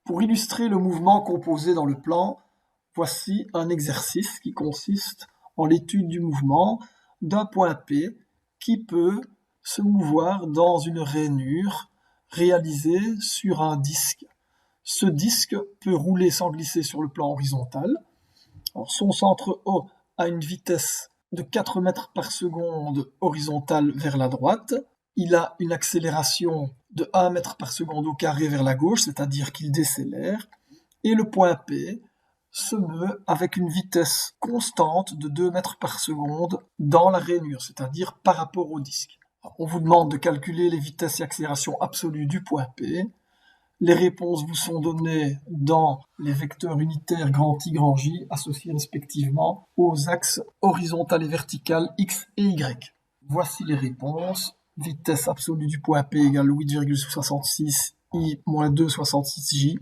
Pour illustrer le mouvement composé dans le plan, voici un exercice qui consiste en l'étude du mouvement d'un point P qui peut se mouvoir dans une rainure réalisée sur un disque. Ce disque peut rouler sans glisser sur le plan horizontal. Alors, son centre O a une vitesse de 4 mètres par seconde horizontale vers la droite. Il a une accélération de 1 mètre par seconde au carré vers la gauche, c'est-à-dire qu'il décélère. Et le point P se meut avec une vitesse constante de 2 mètres par seconde dans la rainure, c'est-à-dire par rapport au disque. Alors, on vous demande de calculer les vitesses et accélérations absolues du point P. Les réponses vous sont données dans les vecteurs unitaires grand I, grand J, associés respectivement aux axes horizontal et vertical X et Y. Voici les réponses. Vitesse absolue du point P égale 8,66 I moins 2,66J.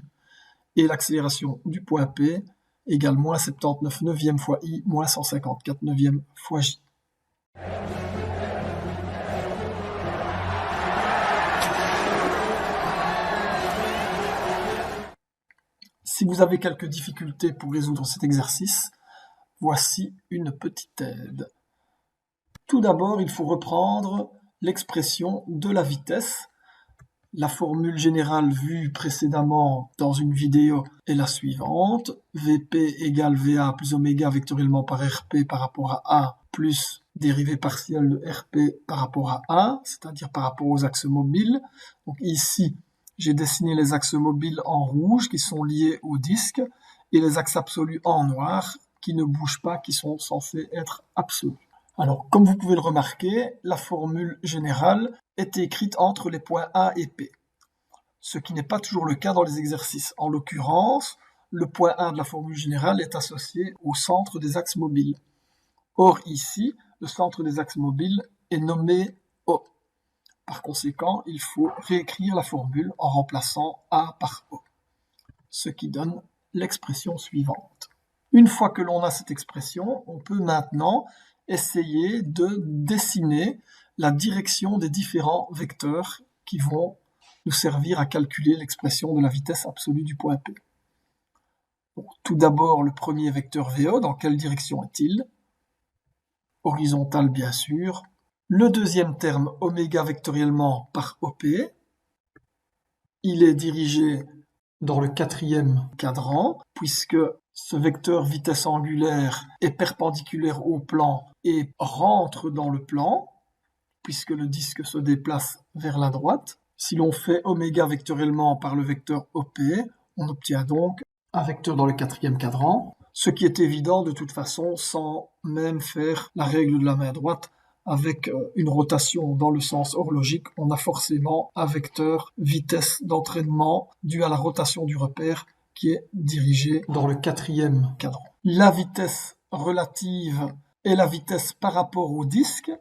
Et l'accélération du point P égale moins 79 neuvième fois I moins 154 neuvième fois J. Si vous avez quelques difficultés pour résoudre cet exercice, voici une petite aide. Tout d'abord, il faut reprendre l'expression de la vitesse. La formule générale vue précédemment dans une vidéo est la suivante. Vp égale Va plus oméga vectoriellement par Rp par rapport à A plus dérivée partielle de Rp par rapport à A, c'est-à-dire par rapport aux axes mobiles. Donc ici, j'ai dessiné les axes mobiles en rouge qui sont liés au disque et les axes absolus en noir qui ne bougent pas, qui sont censés être absolus. Alors, comme vous pouvez le remarquer, la formule générale est écrite entre les points A et P, ce qui n'est pas toujours le cas dans les exercices. En l'occurrence, le point A de la formule générale est associé au centre des axes mobiles. Or, ici, le centre des axes mobiles est nommé O. Par conséquent, il faut réécrire la formule en remplaçant A par O, ce qui donne l'expression suivante. Une fois que l'on a cette expression, on peut maintenant essayer de dessiner la direction des différents vecteurs qui vont nous servir à calculer l'expression de la vitesse absolue du point P. Donc, tout d'abord, le premier vecteur VO, dans quelle direction est-il? Horizontal, bien sûr. Le deuxième terme, oméga vectoriellement par OP, il est dirigé dans le quatrième cadran, puisque ce vecteur vitesse angulaire est perpendiculaire au plan et rentre dans le plan, puisque le disque se déplace vers la droite. Si l'on fait oméga vectoriellement par le vecteur OP, on obtient donc un vecteur dans le quatrième cadran, ce qui est évident de toute façon sans même faire la règle de la main droite. Avec une rotation dans le sens horlogique, on a forcément un vecteur vitesse d'entraînement dû à la rotation du repère qui est dirigé dans le quatrième cadran. La vitesse relative est la vitesse par rapport au disque.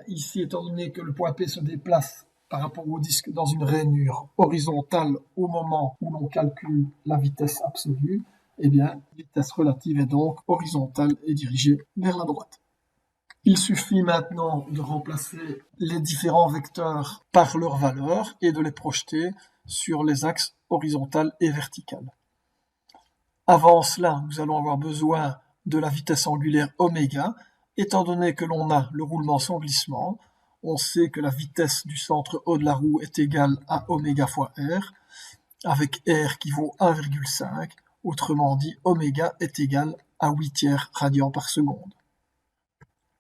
Ici, étant donné que le point P se déplace par rapport au disque dans une rainure horizontale au moment où l'on calcule la vitesse absolue, eh bien, la vitesse relative est donc horizontale et dirigée vers la droite. Il suffit maintenant de remplacer les différents vecteurs par leur valeur et de les projeter sur les axes horizontal et vertical. Avant cela, nous allons avoir besoin de la vitesse angulaire oméga. Étant donné que l'on a le roulement sans glissement, on sait que la vitesse du centre O de la roue est égale à oméga fois R, avec R qui vaut 1,5. Autrement dit, oméga est égal à 8 radians par seconde.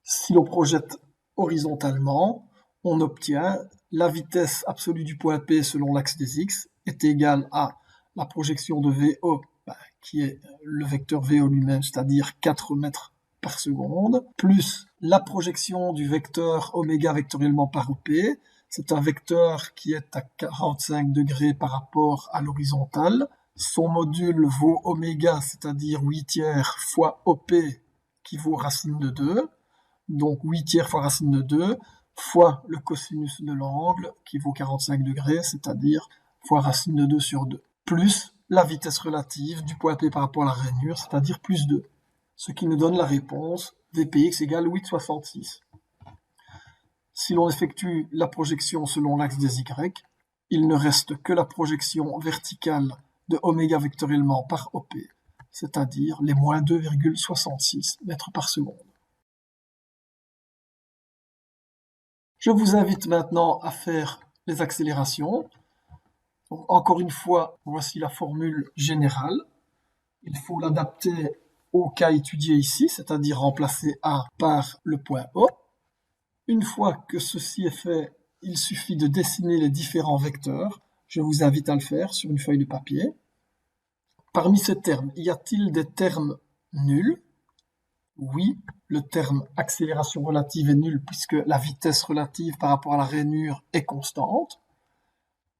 Si l'on projette horizontalement, on obtient la vitesse absolue du point P selon l'axe des X est égale à la projection de VO, qui est le vecteur VO lui-même, c'est-à-dire 4 mètres par seconde, plus la projection du vecteur oméga vectoriellement par OP. C'est un vecteur qui est à 45 degrés par rapport à l'horizontale. Son module vaut oméga, c'est-à-dire 8 fois OP, qui vaut racine de 2. Donc 8 fois racine de 2 fois le cosinus de l'angle qui vaut 45 degrés, c'est-à-dire fois racine de 2 sur 2, plus la vitesse relative du point P par rapport à la rainure, c'est-à-dire plus 2, ce qui nous donne la réponse Vpx égale 8,66. Si l'on effectue la projection selon l'axe des Y, il ne reste que la projection verticale de oméga vectoriellement par OP, c'est-à-dire les moins 2,66 mètres par seconde. Je vous invite maintenant à faire les accélérations. Donc, encore une fois, voici la formule générale. Il faut l'adapter au cas étudié ici, c'est-à-dire remplacer A par le point O. Une fois que ceci est fait, il suffit de dessiner les différents vecteurs. Je vous invite à le faire sur une feuille de papier. Parmi ces termes, y a-t-il des termes nuls? Oui, le terme accélération relative est nul puisque la vitesse relative par rapport à la rainure est constante.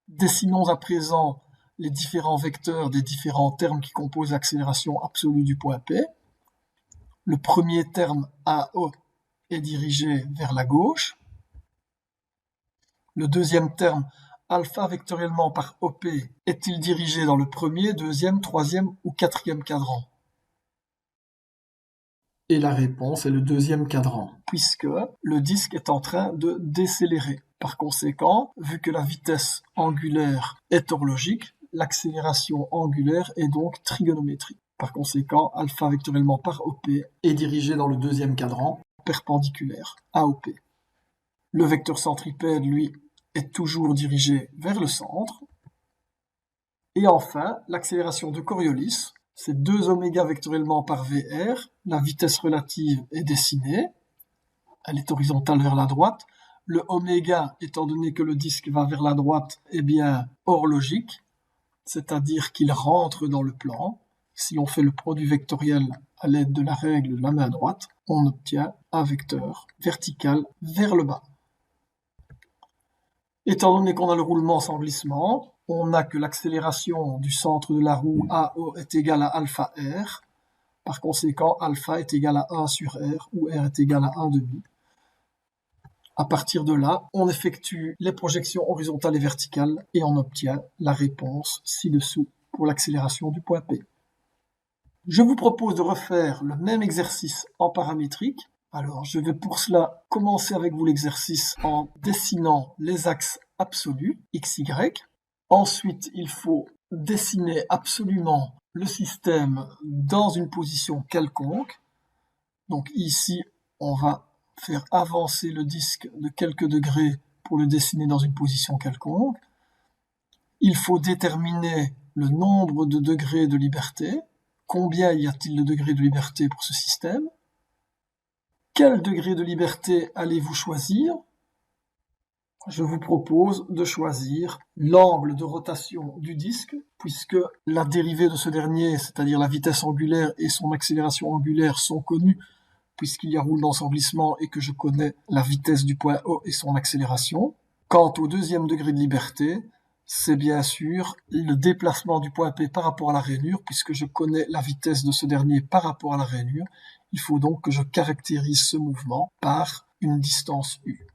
Dessinons à présent les différents vecteurs des différents termes qui composent l'accélération absolue du point P. Le premier terme AO est dirigé vers la gauche. Le deuxième terme alpha vectoriellement par OP est-il dirigé dans le premier, deuxième, troisième ou quatrième cadran? Et la réponse est le deuxième cadran, puisque le disque est en train de décélérer. Par conséquent, vu que la vitesse angulaire est horlogique, l'accélération angulaire est donc trigonométrique. Par conséquent, alpha vectoriellement par OP est dirigé dans le deuxième cadran, perpendiculaire à OP. Le vecteur centripède, lui, est toujours dirigé vers le centre. Et enfin, l'accélération de Coriolis, c'est 2 oméga vectoriellement par VR. La vitesse relative est dessinée. Elle est horizontale vers la droite. Le oméga, étant donné que le disque va vers la droite, est bien horlogique, c'est-à-dire qu'il rentre dans le plan. Si on fait le produit vectoriel à l'aide de la règle de la main droite, on obtient un vecteur vertical vers le bas. Étant donné qu'on a le roulement sans glissement, on a que l'accélération du centre de la roue AO est égale à alpha R. Par conséquent, alpha est égal à 1 sur R, où R est égal à 1,5. À partir de là, on effectue les projections horizontales et verticales et on obtient la réponse ci-dessous pour l'accélération du point P. Je vous propose de refaire le même exercice en paramétrique. Alors, je vais pour cela commencer avec vous l'exercice en dessinant les axes absolus, x, y. Ensuite, il faut dessiner absolument le système dans une position quelconque. Donc ici, on va faire avancer le disque de quelques degrés pour le dessiner dans une position quelconque. Il faut déterminer le nombre de degrés de liberté. Combien y a-t-il de degrés de liberté pour ce système? Quel degré de liberté allez-vous choisir? Je vous propose de choisir l'angle de rotation du disque, puisque la dérivée de ce dernier, c'est-à-dire la vitesse angulaire et son accélération angulaire, sont connues, puisqu'il y a roulement sans glissement et que je connais la vitesse du point O et son accélération. Quant au deuxième degré de liberté, c'est bien sûr le déplacement du point P par rapport à la rainure, puisque je connais la vitesse de ce dernier par rapport à la rainure. Il faut donc que je caractérise ce mouvement par une distance U.